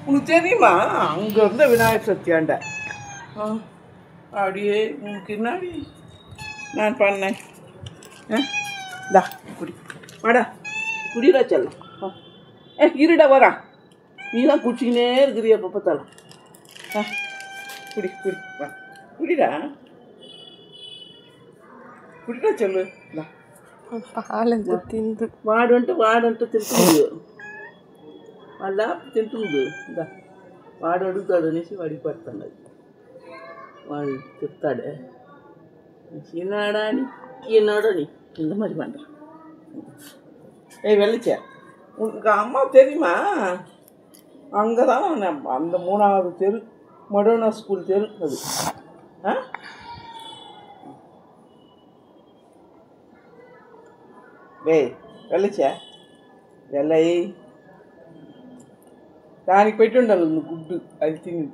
உனக்கு தெரியுமா அங்கே இருந்த விநாயகர் சக்தியாண்ட அப்படியே உனக்கு என்னாடி நான் பண்ணேன். இந்தா குடி வாடா, குடிடா செல்லம். இருடா வரா, நீ தான் குடிச்சிக்கினே இருக்கிறிய எப்போ பார்த்தாலும். குடி குடி வா, குடிடா குடிடா சொல்லு. తింటు వాడంటే తింటుంది వాళ్ళ తింటుంది. ఇంకా వాడు అడుగుతాడు అనేసి వాడికి పడతాడు. అది వాడు చెప్తాడే ఈనాడని இந்த மாதிரி பண்ணுறான். வெளிச்சா உனக்கு அம்மா தெரியுமா? அங்கே தான் அந்த 3வது தெரு மொடோனா ஸ்கூல் தெரு அது. వెళ్ళచ్చా వెళ్ళై దానికి పెట్టి ఉండాలి నువ్వు గుడ్డు అది తిని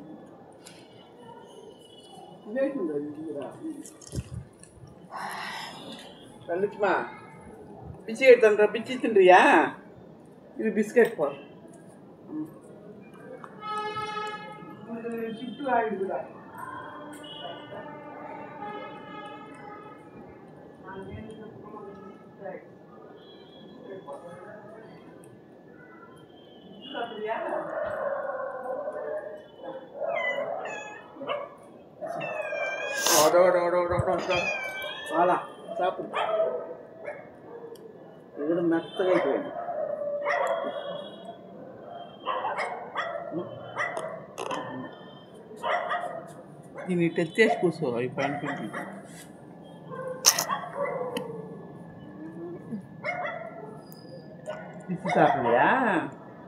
వెళ్ళచ్చుమా. பிச்சி எடுத்துன்றா, பிச்சி தின்றியா? இது பிஸ்கட் போ. ஷிஃப்ட் ஆகிடுதுடா. வாடா சாப்பிடு. இது மெத்தகை வேணும். దీన్ని టెచ్చేసి కూర్చో, అవి పైన పెట్టి பிச்சு சாப்பிடலையா?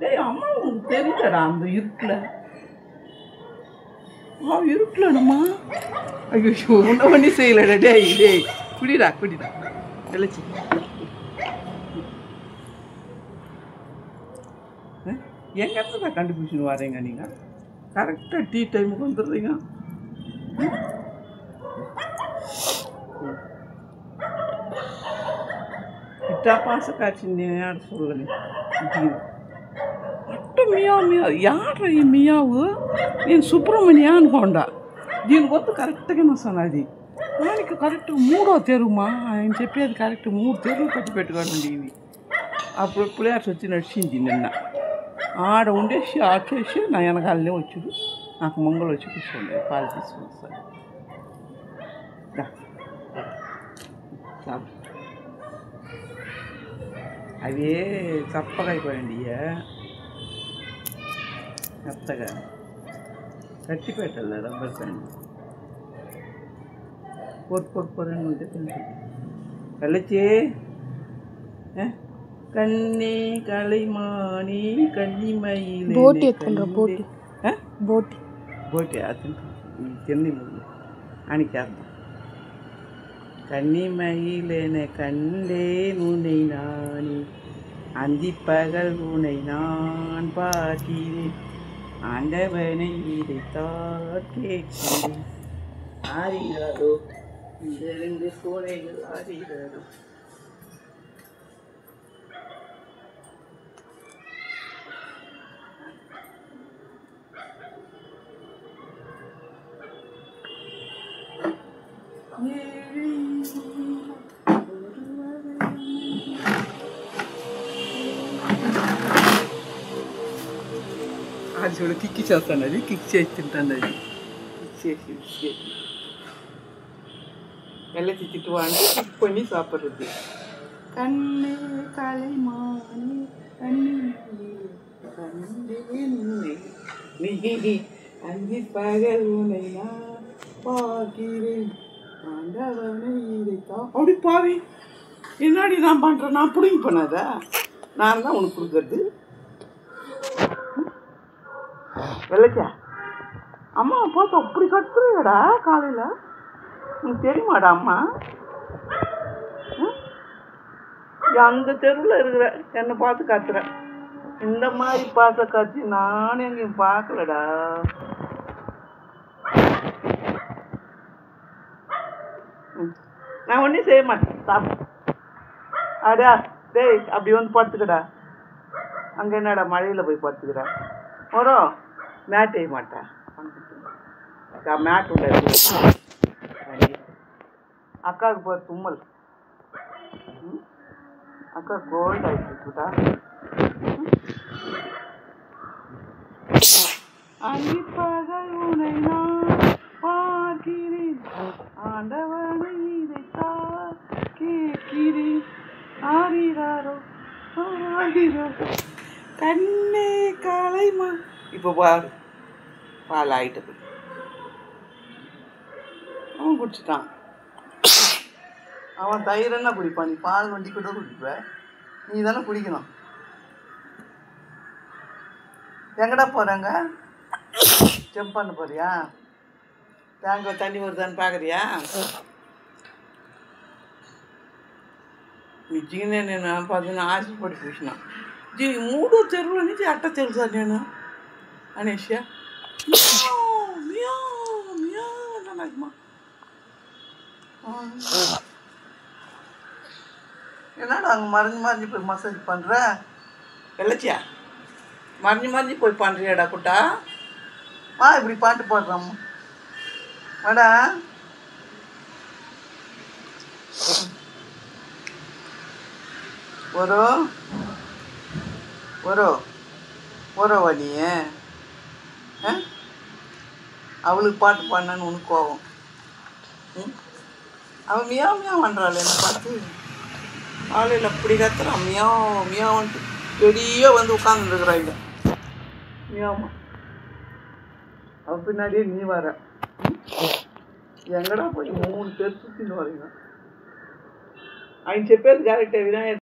டேய் அம்மா உனக்கு தெரியலடா அந்த இருட்டில். இருட்டலம்மா. ஐயோ ஒன்றும் பண்ணி செய்யலடா. டேய் குடிடா தெளிச்சு. எங்கள் இடத்துல தான் கண்டுபிடிச்சின்னு வரீங்க நீங்கள். கரெக்டாக டீ டைமுக்கு வந்துடுறீங்க. இட்டா பாச காய்ச்சி யார் சொல்லலை అట్ట మియా యాడ్రా ఈ మియావు? నేను సుబ్రహ్మణ్య అనుకోండా. దీని కొత్త కరెక్ట్గానే వస్తాను. అది దానికి కరెక్ట్ 3వ తెరుమా ఆయన చెప్పేది కరెక్ట్ 3 తెరువులు పెట్టుకోండి. ఇవి అప్పుడు ప్లేయర్స్ వచ్చి నడిచింది నిన్న. ఆడ ఉండేసి ఆచేసి నా వెనకాలనే వచ్చుడు. నాకు మంగళ వచ్చి కూర్చోండి, పాలు తీసుకుని వస్తాను. అవే చప్పగా అయిపోయండి. మెత్తగా కట్టి పెట్టాలి రబ్బర్ బ్యాండ్. పొరని ఉంటే తింటుంది. కళ్ళొచ్చి కన్నీ కళిమాని కన్నిమయి బోటి బోటి బోటి బోటి తిన్ని అనికేద్దాం. கன்னிமயிலேன கண்டேன் உன்னை நானே, அந்திப்பகல் உன்னை நான் பார்க்கிறேன், ஆண்டவனை இதைத்தான் கேட்கிறேன். ஆறினாரோ இந்த 2 பூனைகள் ஆறினாரோ. అది చూడ కిక్కి చేస్తాను. అది కిక్ చేసి తింటాను. అది కిక్ చేసి వెళ్ళి తిట్టువా అంటే కిక్ కొని సాப்பிட்றது. కన్నే కళిమాని కన్నీ அந்தி பகல் உன்னை நான் பார்க்கிறேன், ஆண்டவனை இதைத்தான். அப்படி பாவி என்னாடி நான் பண்ணுறேன்? நான் பிடிங்கி பண்ணாதா? நான் தான் உனக்கு கொடுக்குறது. வெள்ளச்சா அம்மா பார்த்து அப்படி கத்துறியடா காலையில். உனக்கு தெரியுமாடா அம்மா? அந்த தெருவில் இருக்கிற என்னை பார்த்து கத்துறேன். இந்த மாதிரி பார்த்த காட்சி நானும் எங்கேயும் பார்க்கலடா. நான் ஒன்றும் செய்ய மாட்டேன். சாப்பிடு. அடா டேய் அப்படி வந்து படுத்துக்கடா. அங்கே என்னடா மழையில் போய் படுத்துக்கிறா? வரும் మ్యాట్ వేయమంట మ్యాట్ ఉండదు అక్కకు పోయి తుమ్మలు అక్క గోల్డ్ అయిపోతుందా அள்ளி பகல் உனை நான் பார்க்கிறேன் ஆண்டவனை இதைத்தான் கேட்கிறேன் ஆரிராரோ ஆரிராரோ கண்ணே காலைமா இப்போ பாரு பால் ஆயிட்டது அவன் குடிச்சிட்டான் அவன் தயிர் என்ன குடிப்பான் நீ பால் வண்டி கூட குடிப்ப நீ தானே குடிக்கணும் எங்கடா போகிறாங்க ஜம்ப் பண்ண போறியா தேங்காய் தண்ணி வருதான்னு பார்க்குறியா నిజంగానే నేను పొద్దున్న ఆశపడి చూసిన మూడో చెరువుల నుంచి అట్ట తెలుసా నేను అనేసి అన్నదమ్మా என்னடா அங்கே மறைஞ்சு மறைஞ்சு போய் மசாஜ் பண்ணுற வெள்ளச்சியா மறைஞ்சு மறைஞ்சு போய் பண்ணுறியாடா குட்டா இப்படி பாட்டு பாடுறோம் வாடா வா நீ அவளுக்கு பாட்டு பாடினான்னு உனக்கு கோவம் அவன் மியா மியா பண்ணுறாள் என்ன பார்த்து ஆளையில் அப்படி கத்துறான் மியா மியாவன்ட்டு பெரிய வந்து உட்காந்துருக்குறாங்க மியாமா அவன் பின்னாடியே நீ வர எங்கடா போய் 3 பேர் சுற்றின்னு வரீங்க ఆయన చెప్పేది కరెక్టే వినాయక